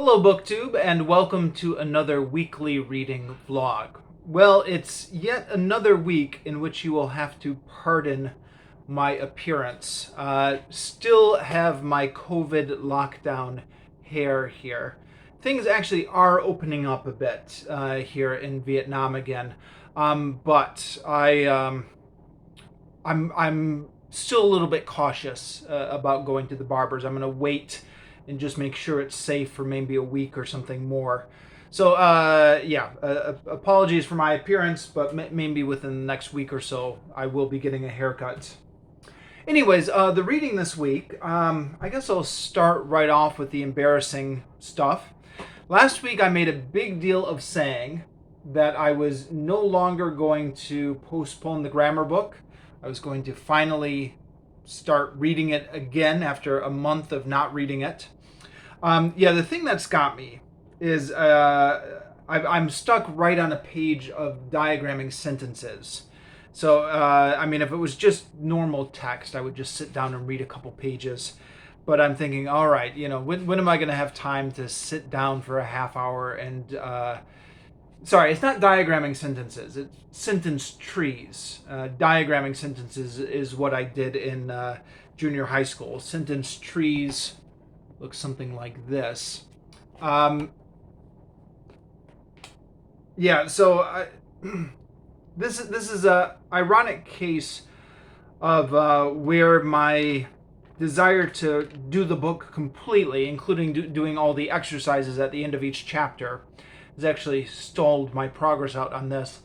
Hello, BookTube, and welcome to another weekly reading vlog. Well, it's yet another week in which you will have to pardon my appearance. Still have my COVID lockdown hair here. Things actually are opening up a bit here in Vietnam again, but I'm still a little bit cautious about going to the barbers. I'm going to wait and just make sure it's safe for maybe a week or something more. So, apologies for my appearance, but maybe within the next week or so, I will be getting a haircut. Anyways, the reading this week, I guess I'll start right off with the embarrassing stuff. Last week, I made a big deal of saying that I was no longer going to postpone the grammar book. I was going to finally start reading it again after a month of not reading it. The thing that's got me is I'm stuck right on a page of diagramming sentences. So, if it was just normal text, I would just sit down and read a couple pages. But I'm thinking, all right, when am I going to have time to sit down for a half hour and sorry, it's not diagramming sentences. It's sentence trees. Diagramming sentences is what I did in junior high school. Sentence trees look something like this. This is a ironic case of where my desire to do the book completely, including doing all the exercises at the end of each chapter, has actually stalled my progress out on this.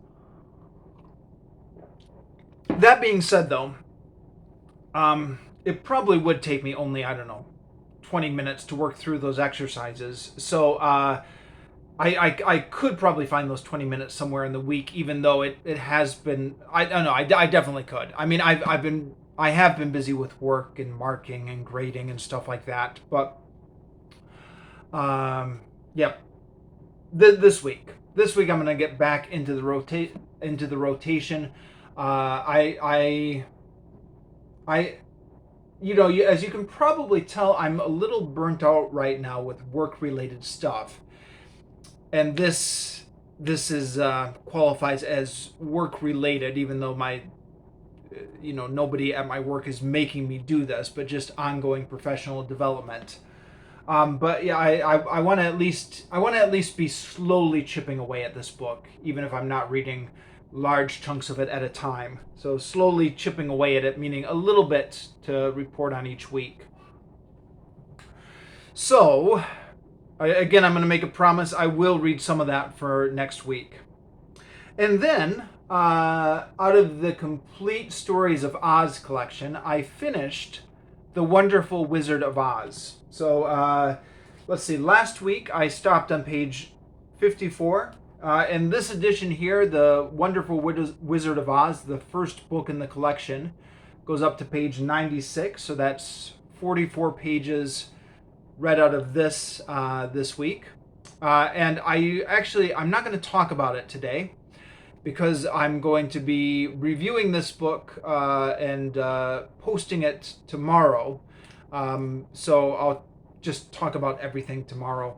That being said, though, it probably would take me only, 20 minutes to work through those exercises. So I could probably find those 20 minutes somewhere in the week, even though it has been, I don't know, I definitely could. I mean, I have been busy with work and marking and grading and stuff like that, but this week I'm going to get back into the rotation. As you can probably tell, I'm a little burnt out right now with work related stuff, and this is qualifies as work related, even though nobody at my work is making me do this, but just ongoing professional development. I want to at least be slowly chipping away at this book, even if I'm not reading large chunks of it at a time. So slowly chipping away at it, meaning a little bit to report on each week. So, I'm going to make a promise. I will read some of that for next week. And then, out of the Complete Stories of Oz collection, I finished The Wonderful Wizard of Oz. So, let's see. Last week, I stopped on page 54. In this edition here, The Wonderful Wizard of Oz, the first book in the collection, goes up to page 96. So that's 44 pages read out of this week. And I'm not going to talk about it today, because I'm going to be reviewing this book and posting it tomorrow. So I'll just talk about everything tomorrow.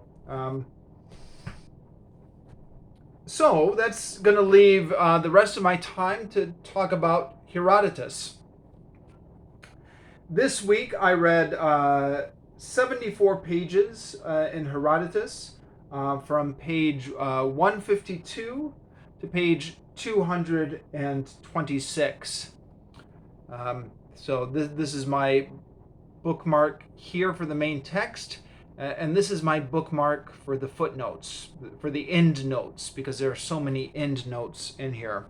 So that's going to leave the rest of my time to talk about Herodotus. This week I read 74 pages in Herodotus from page 152 to page 226. So this is my bookmark here for the main text, and this is my bookmark for the footnotes, for the end notes, because there are so many end notes in here.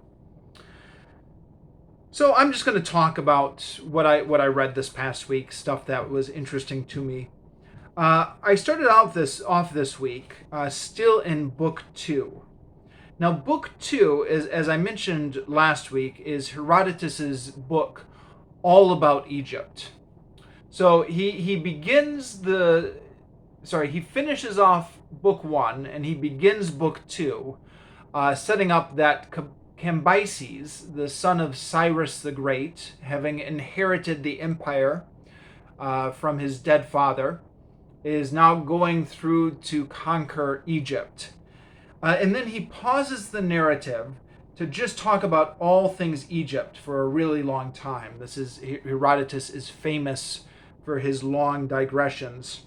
So I'm just going to talk about what I read this past week, stuff that was interesting to me. I started off this week still in book 2. Now, book 2 is, as I mentioned last week, is Herodotus's book all about Egypt. So he finishes off book 1 and he begins book 2, setting up that Cambyses, the son of Cyrus the Great, having inherited the empire from his dead father, is now going through to conquer Egypt. And then he pauses the narrative to just talk about all things Egypt for a really long time. Herodotus is famous for his long digressions.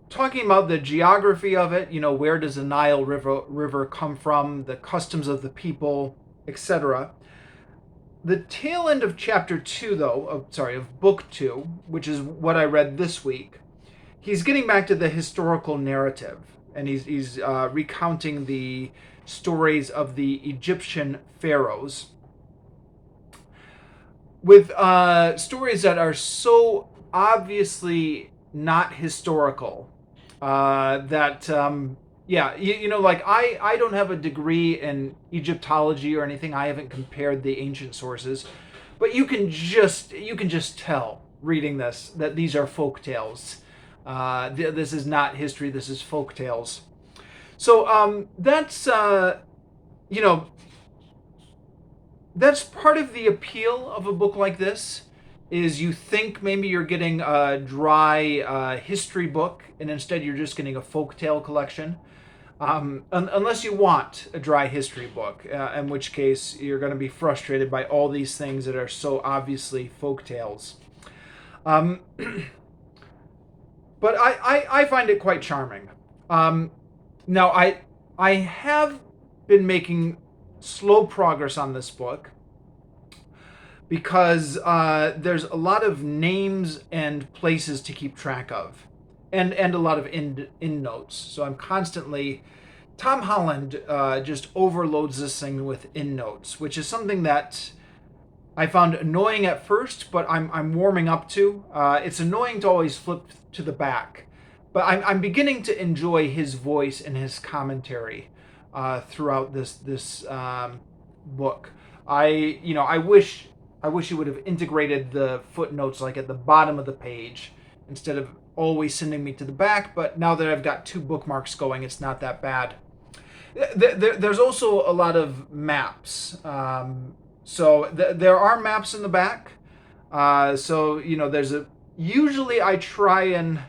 Talking about the geography of it, where does the Nile River come from, the customs of the people, etc. The tail end of chapter 2, though, of book 2, which is what I read this week, he's getting back to the historical narrative, and he's recounting the stories of the Egyptian pharaohs with stories that are so obviously not historical that like I don't have a degree in Egyptology or anything. I haven't compared the ancient sources, but you can just tell reading this that these are folk tales. This is not history. This is folk tales. So that's that's part of the appeal of a book like this. Is you think maybe you're getting a dry history book, and instead you're just getting a folktale collection. Unless you want a dry history book, in which case you're going to be frustrated by all these things that are so obviously folktales. But I find it quite charming. Now, I have been making slow progress on this book, because there's a lot of names and places to keep track of, and a lot of end notes. So I'm constantly, Tom Holland just overloads this thing with end notes, which is something that I found annoying at first, but I'm warming up to. It's annoying to always flip to the back, but I'm beginning to enjoy his voice and his commentary throughout this book. I wish he would have integrated the footnotes like at the bottom of the page instead of always sending me to the back, but now that I've got 2 bookmarks going, it's not that bad. There's also a lot of maps. So there are maps in the back. So there's usually I try and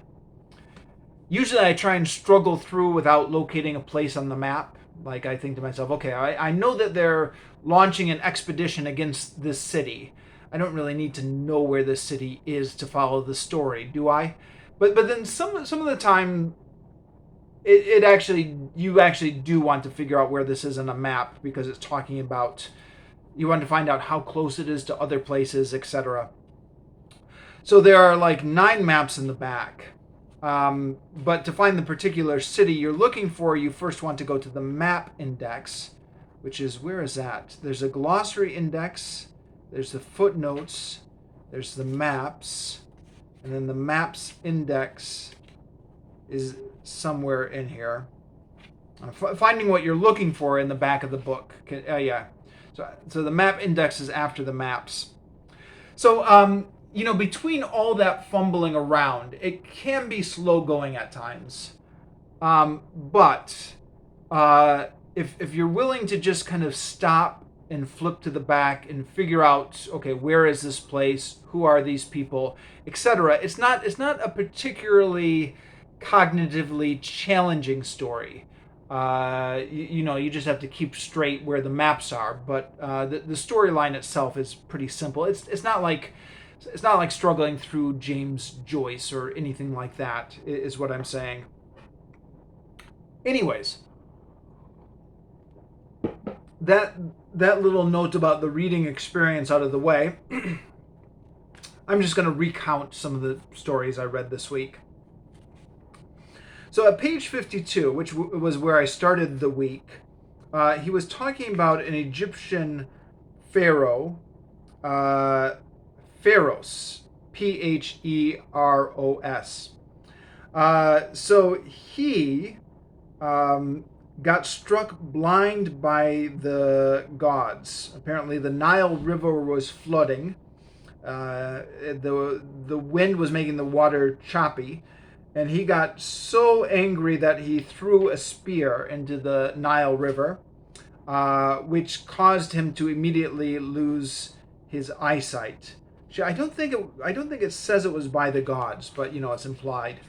struggle through without locating a place on the map. Like, I think to myself, okay, I know that they're launching an expedition against this city. I don't really need to know where this city is to follow the story, do I? But then some of the time, you actually do want to figure out where this is on a map, because it's talking about, you want to find out how close it is to other places, etc. So there are like 9 maps in the back. But to find the particular city you're looking for, you first want to go to the map index, which is, where is that? There's a glossary index, there's the footnotes, there's the maps, and then the maps index is somewhere in here. Finding what you're looking for in the back of the book. Yeah. So the map index is after the maps. So, between all that fumbling around, it can be slow going at times. But if you're willing to just kind of stop and flip to the back and figure out, okay, where is this place? Who are these people? Etc. It's not a particularly cognitively challenging story. You just have to keep straight where the maps are. But the storyline itself is pretty simple. It's not like struggling through James Joyce or anything like that, is what I'm saying. Anyways, that little note about the reading experience out of the way, I'm just going to recount some of the stories I read this week. So at page 52, which was where I started the week, he was talking about an Egyptian pharaoh, Pharaohs, P.H.E.R.O.S. So he got struck blind by the gods. Apparently the Nile River was flooding. The wind was making the water choppy. And he got so angry that he threw a spear into the Nile River, which caused him to immediately lose his eyesight. Actually, I don't think it says it was by the gods, but it's implied.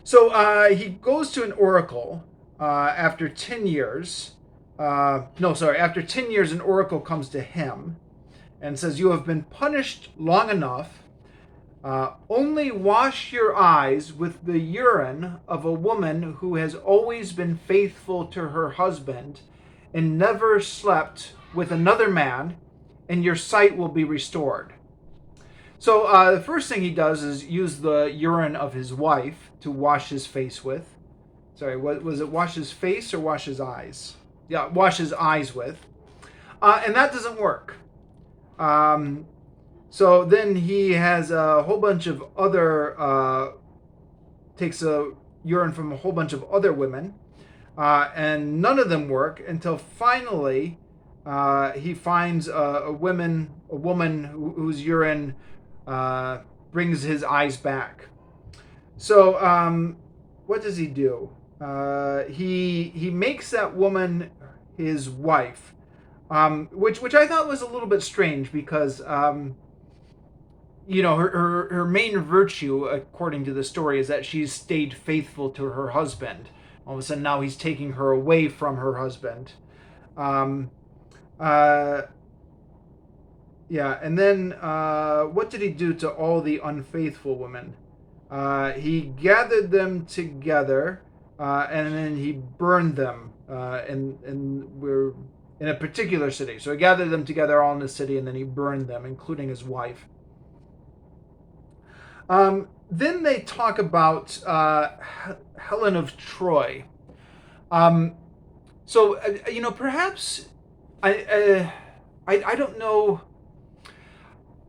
So he goes to an oracle after 10 years. After 10 years, an oracle comes to him and says, "You have been punished long enough. Only wash your eyes with the urine of a woman who has always been faithful to her husband and never slept with another man, and your sight will be restored." So the first thing he does is use the urine of his wife to wash his face with. Sorry, was it wash his face or wash his eyes? Yeah, wash his eyes with. And that doesn't work. So then he has a whole bunch of other, takes a urine from a whole bunch of other women, and none of them work until finally he finds a woman whose urine brings his eyes back. So what does he do? He makes that woman his wife, which I thought was a little bit strange because her main virtue, according to the story, is that she's stayed faithful to her husband. All of a sudden now he's taking her away from her husband. And then what did he do to all the unfaithful women? He gathered them together, and then he burned them in a particular city. So he gathered them together all in the city, and then he burned them, including his wife. Then they talk about Helen of Troy. Perhaps I don't know.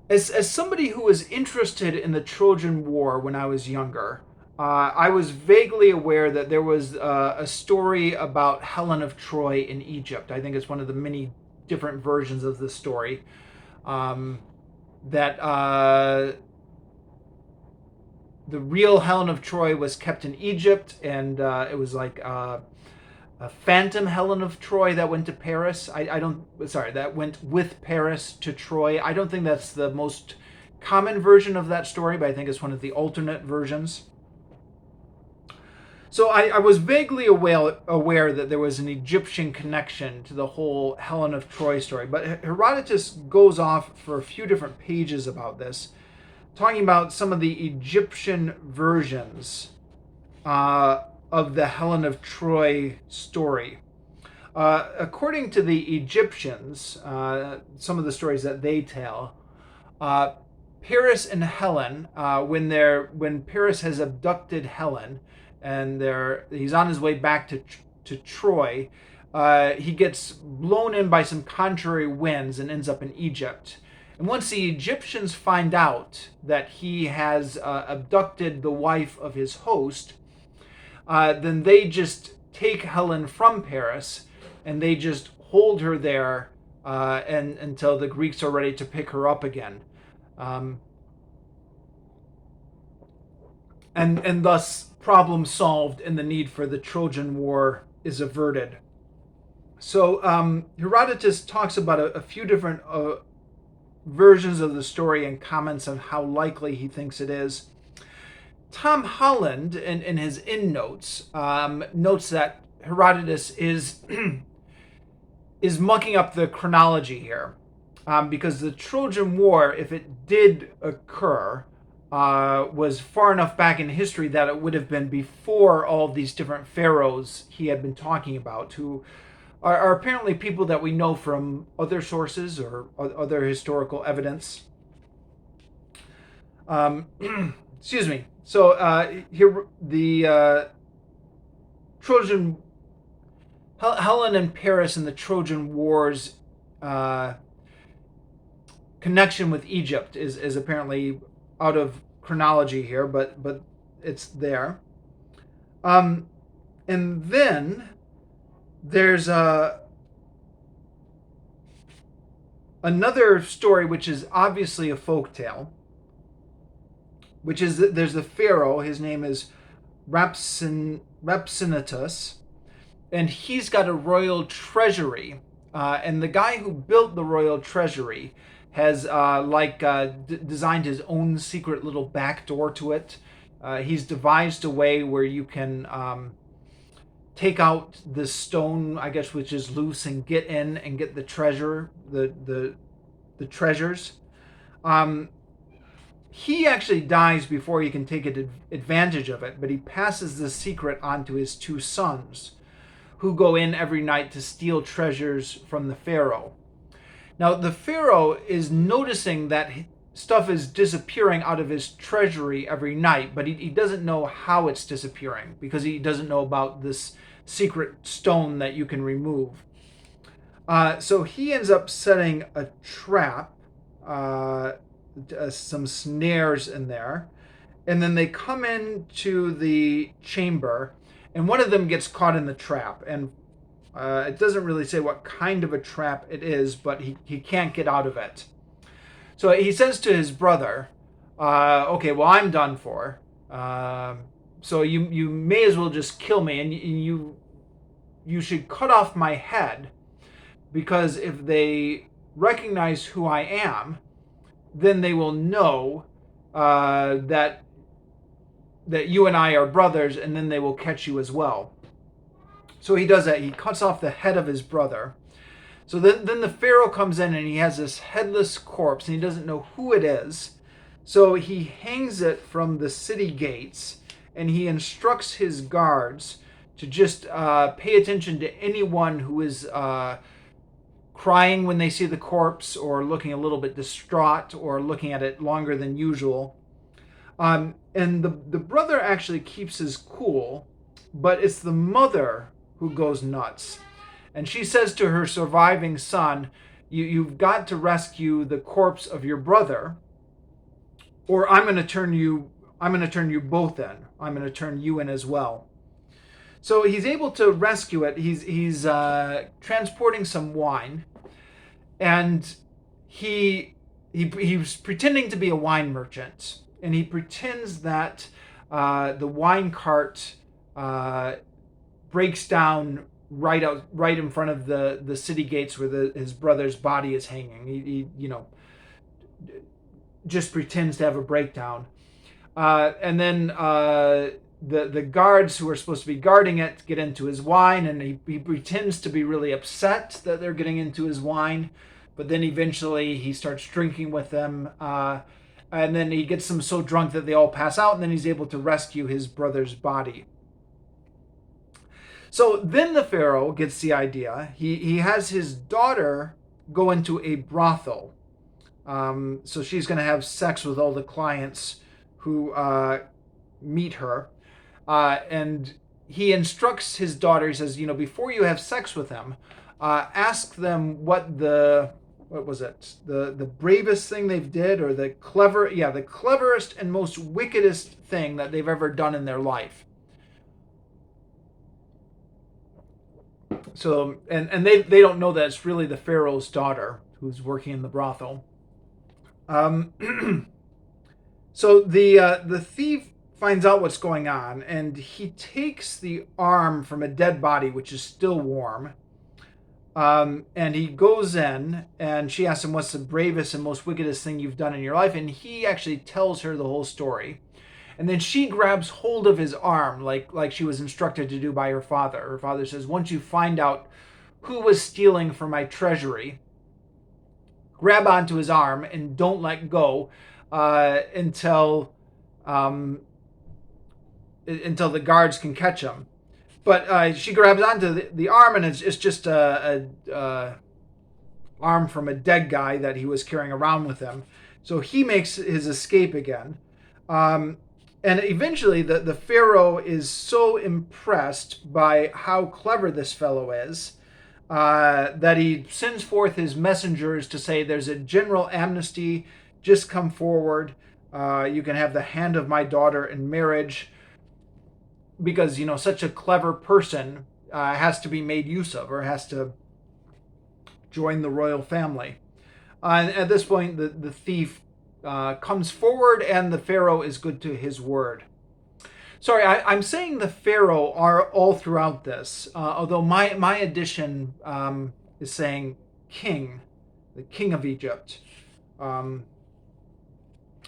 As somebody who was interested in the Trojan War when I was younger, I was vaguely aware that there was a story about Helen of Troy in Egypt. I think it's one of the many different versions of the story. The real Helen of Troy was kept in Egypt, and it was like a phantom Helen of Troy that went to Paris. That went with Paris to Troy. I don't think that's the most common version of that story, but I think it's one of the alternate versions. So I was vaguely aware that there was an Egyptian connection to the whole Helen of Troy story, but Herodotus goes off for a few different pages about this, talking about some of the Egyptian versions of the Helen of Troy story. According to the Egyptians, some of the stories that they tell, Paris and Helen, when Paris has abducted Helen, and he's on his way back to Troy, he gets blown in by some contrary winds and ends up in Egypt. And once the Egyptians find out that he has abducted the wife of his host, then they just take Helen from Paris and they just hold her there and until the Greeks are ready to pick her up again. And thus problem solved and the need for the Trojan War is averted. So Herodotus talks about a few different versions of the story and comments on how likely he thinks it is. Tom Holland, in his endnotes, notes that Herodotus is mucking up the chronology here, because the Trojan War, if it did occur, was far enough back in history that it would have been before all of these different pharaohs he had been talking about, who are apparently people that we know from other sources or other historical evidence. Excuse me. So here the Trojan Helen and Paris and the Trojan Wars connection with Egypt is apparently out of chronology here, but it's there. And then there's another story which is obviously a folktale, which is that there's a pharaoh. His name is Rhampsinitus, and he's got a royal treasury. And the guy who built the royal treasury has designed his own secret little back door to it. He's devised a way where you can take out the stone, I guess, which is loose, and get in and get the treasure, the treasures. He actually dies before he can take advantage of it, but he passes the secret on to his two sons, who go in every night to steal treasures from the Pharaoh. Now, the Pharaoh is noticing that stuff is disappearing out of his treasury every night, but he doesn't know how it's disappearing because he doesn't know about this secret stone that you can remove. So he ends up setting a trap, some snares in there, and then they come into the chamber, and one of them gets caught in the trap, and it doesn't really say what kind of a trap it is, but he can't get out of it. So he says to his brother, okay, well, I'm done for. So you may as well just kill me, and you should cut off my head, because if they recognize who I am, then they will know that you and I are brothers, and then they will catch you as well. So he does that. He cuts off the head of his brother. So then the Pharaoh comes in, and he has this headless corpse, and he doesn't know who it is. So he hangs it from the city gates, and he instructs his guards to just pay attention to anyone who is crying when they see the corpse, or looking a little bit distraught, or looking at it longer than usual. And the brother actually keeps his cool, but it's the mother who goes nuts. And she says to her surviving son, you've got to rescue the corpse of your brother, or I'm going to turn you both in. I'm going to turn you in as well. So he's able to rescue it. He's transporting some wine, and he's pretending to be a wine merchant, and he pretends that the wine cart breaks down right in front of the city gates where his brother's body is hanging. He just pretends to have a breakdown, and then the guards who are supposed to be guarding it get into his wine, and he pretends to be really upset that they're getting into his wine, but then eventually he starts drinking with them, and then he gets them so drunk that they all pass out, and then he's able to rescue his brother's body. So then the Pharaoh gets the idea. He has his daughter go into a brothel. So she's going to have sex with all the clients who meet her. And he instructs his daughter, he says, before you have sex with them, ask them what was it? The bravest thing they've did, or the cleverest and most wickedest thing that they've ever done in their life. So, and they don't know that it's really the Pharaoh's daughter who's working in the brothel. So the thief finds out what's going on, and he takes the arm from a dead body, which is still warm, and he goes in, and she asks him, what's the bravest and most wickedest thing you've done in your life? And he actually tells her the whole story. And then she grabs hold of his arm, like she was instructed to do by her father. Her father says, once you find out who was stealing from my treasury, grab onto his arm and don't let go until the guards can catch him. But she grabs onto the arm, and it's just a arm from a dead guy that he was carrying around with him. So he makes his escape again. And eventually the Pharaoh is so impressed by how clever this fellow is that he sends forth his messengers to say, there's a general amnesty, just come forward. You can have the hand of my daughter in marriage, because, such a clever person has to be made use of, or has to join the royal family. And at this point, the thief comes forward, and the Pharaoh is good to his word. Sorry, I'm saying the Pharaoh are all throughout this, although my edition is saying king, the king of Egypt. Um,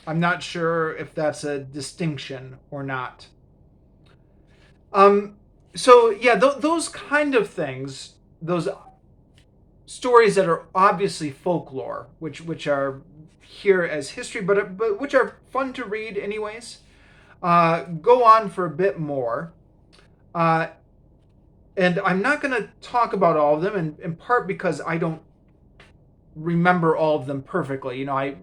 I'm not sure if that's a distinction or not. Um, so yeah, those kind of things, those stories that are obviously folklore, which are here as history, but which are fun to read anyways, go on for a bit more. Uh, and I'm not going to talk about all of them, in part because I don't remember all of them perfectly. You know, I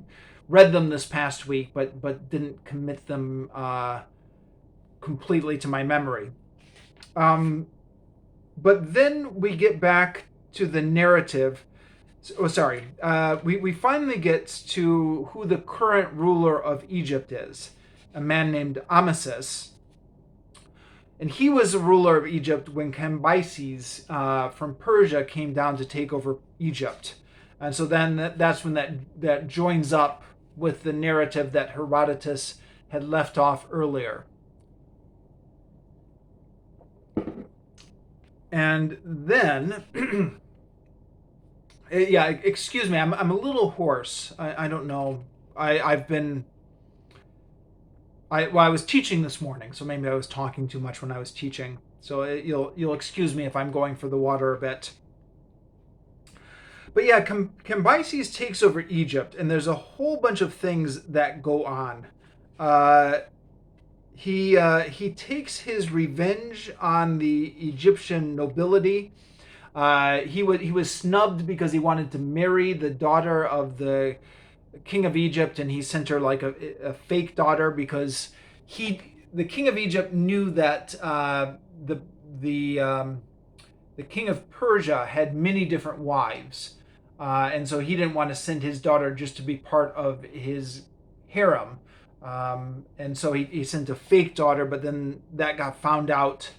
read them this past week, but didn't commit them completely to my memory. But then we get back to the narrative. Oh, sorry. We finally get to who the current ruler of Egypt is, a man named Amasis. And he was the ruler of Egypt when Cambyses from Persia came down to take over Egypt. And so then that's when that joins up with the narrative that Herodotus had left off earlier. And then, yeah, excuse me, I'm a little hoarse. I don't know. I've been. I was teaching this morning, so maybe I was talking too much when I was teaching. So you'll excuse me if I'm going for the water a bit. But yeah, Cambyses takes over Egypt, and there's a whole bunch of things that go on. Uh, he takes his revenge on the Egyptian nobility. He was snubbed because he wanted to marry the daughter of the king of Egypt, and he sent her like a fake daughter because the king of Egypt knew that the the king of Persia had many different wives, and so he didn't want to send his daughter just to be part of his harem. And so he sent a fake daughter, but then that got found out.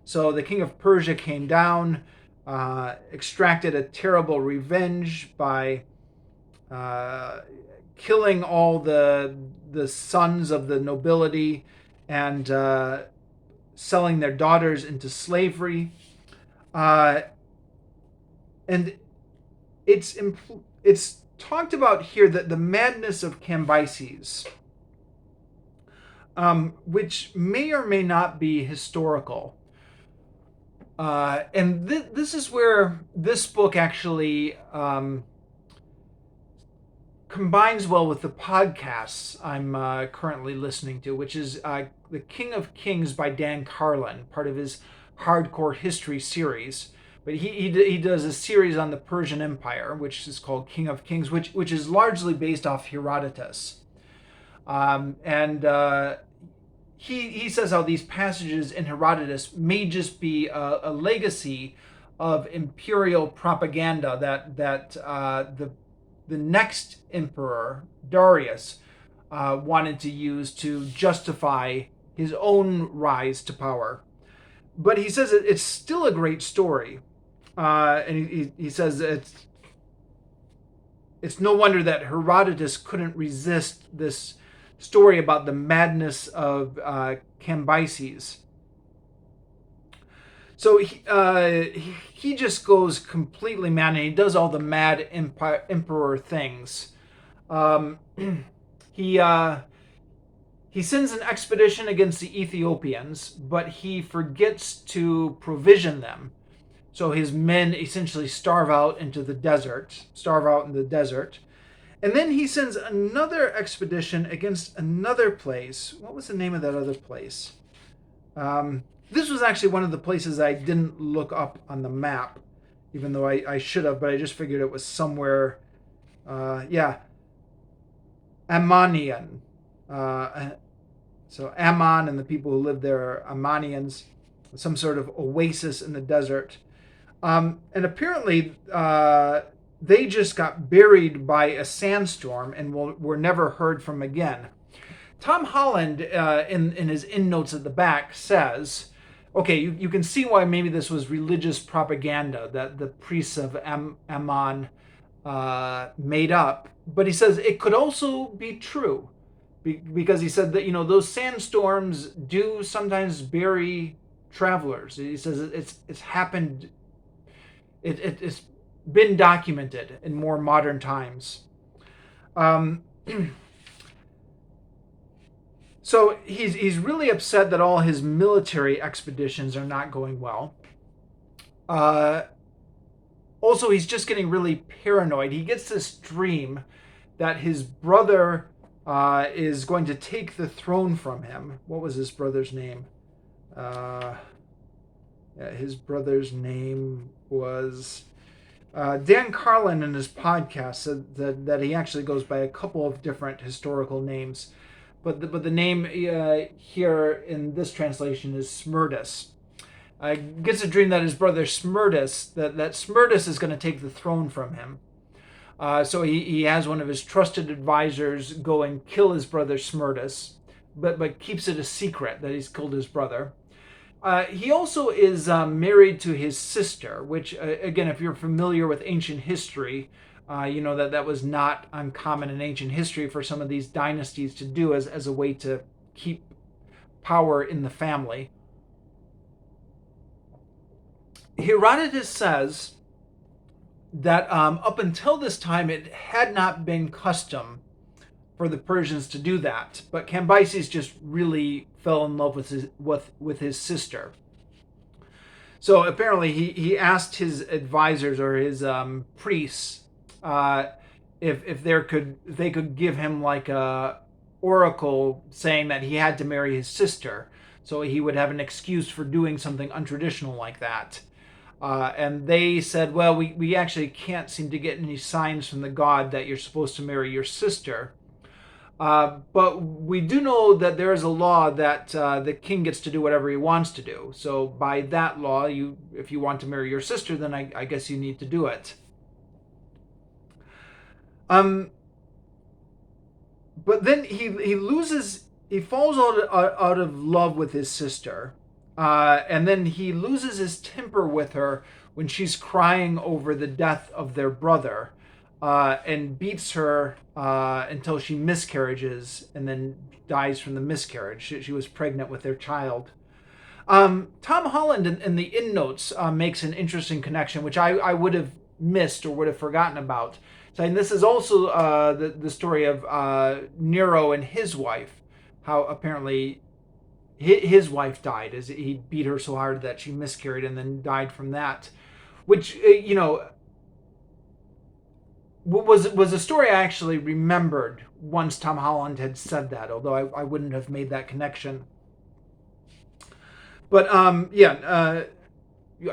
So the king of Persia came down, extracted a terrible revenge by killing all the sons of the nobility and selling their daughters into slavery. And it's talked about here that the madness of Cambyses, which may or may not be historical. And this is where this book actually combines well with the podcasts I'm currently listening to, which is The King of Kings by Dan Carlin, part of his Hardcore History series. But he does a series on the Persian Empire, which is called King of Kings, which is largely based off Herodotus. And he says how these passages in Herodotus may just be a legacy of imperial propaganda that the next emperor, Darius, wanted to use to justify his own rise to power. But he says it's still a great story. And he says it's no wonder that Herodotus couldn't resist this story about the madness of Cambyses. So he just goes completely mad, and he does all the mad emperor things. He sends an expedition against the Ethiopians, but he forgets to provision them. So his men essentially starve out in the desert. And then he sends another expedition against another place. What was the name of that other place? This was actually one of the places I didn't look up on the map, even though I should have, but I just figured it was somewhere. Ammonian. So Ammon and the people who live there are Ammonians, some sort of oasis in the desert. And apparently they just got buried by a sandstorm and were never heard from again. Tom Holland, in his endnotes at the back, says, okay, you can see why maybe this was religious propaganda that the priests of Ammon made up. But he says it could also be true, because he said that those sandstorms do sometimes bury travelers. He says it's happened. It's been documented in more modern times. Um, so he's really upset that all his military expeditions are not going well. Uh, Also, he's just getting really paranoid. He gets this dream that his brother is going to take the throne from him. What was his brother's name? Uh, yeah, his brother's name was Dan Carlin. In his podcast said that he actually goes by a couple of different historical names, but the name here in this translation is Smerdis. Gets a dream that his brother Smerdis, that Smerdis is going to take the throne from him. So he has one of his trusted advisors go and kill his brother Smerdis, but keeps it a secret that he's killed his brother. He also is married to his sister, which, again, if you're familiar with ancient history, you know that was not uncommon in ancient history for some of these dynasties to do as a way to keep power in the family. Herodotus says that up until this time it had not been custom for the Persians to do that, but Cambyses just really fell in love with his sister. So apparently he asked his advisors or his priests if they could give him like a oracle saying that he had to marry his sister, so he would have an excuse for doing something untraditional like that. And they said, well, we actually can't seem to get any signs from the god that you're supposed to marry your sister. But we do know that there is a law that the king gets to do whatever he wants to do. So by that law, if you want to marry your sister, then I guess you need to do it. But then he falls out of love with his sister. And then he loses his temper with her when she's crying over the death of their brother, and beats her until she miscarriages and then dies from the miscarriage. She was pregnant with their child. Tom Holland in the endnotes makes an interesting connection, which I would have missed or would have forgotten about. Saying this is also the story of Nero and his wife, how apparently his wife died as he beat her so hard that she miscarried and then died from that, which was a story I actually remembered once Tom Holland had said that, although I wouldn't have made that connection. But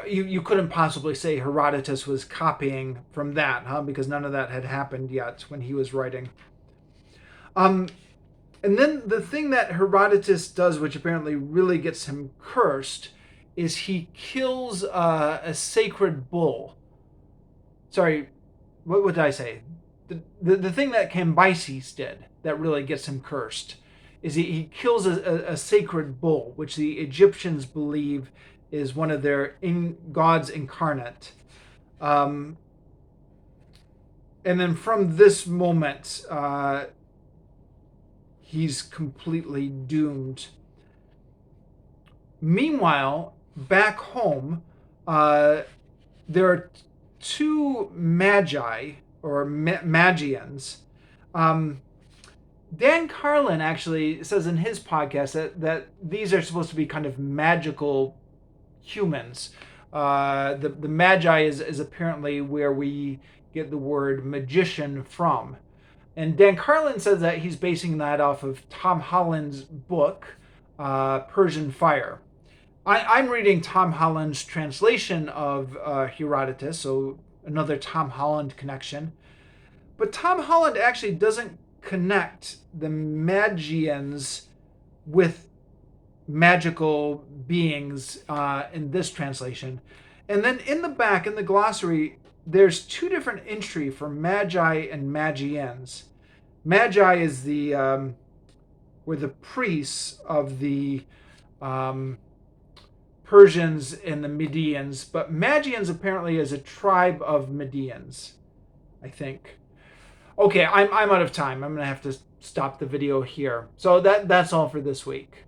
you couldn't possibly say Herodotus was copying from that, huh? Because none of that had happened yet when he was writing. And then the thing that Herodotus does, which apparently really gets him cursed, is he kills a sacred bull. Sorry, what did I say? The thing that Cambyses did that really gets him cursed is he kills a sacred bull, which the Egyptians believe is one of their gods incarnate. And then from this moment, he's completely doomed. Meanwhile, back home, there are two magi, or Magians. Dan Carlin actually says in his podcast that these are supposed to be kind of magical humans. The Magi is apparently where we get the word magician from. And Dan Carlin says that he's basing that off of Tom Holland's book, Persian Fire. I'm reading Tom Holland's translation of Herodotus, so another Tom Holland connection. But Tom Holland actually doesn't connect the Magians with magical beings in this translation. And then in the back, in the glossary, there's two different entry for Magi and Magians. Magi is were the priests of the Persians and the Medians, but Magians apparently is a tribe of Medians, I think. Okay, I'm out of time. I'm gonna have to stop the video here. So that's all for this week.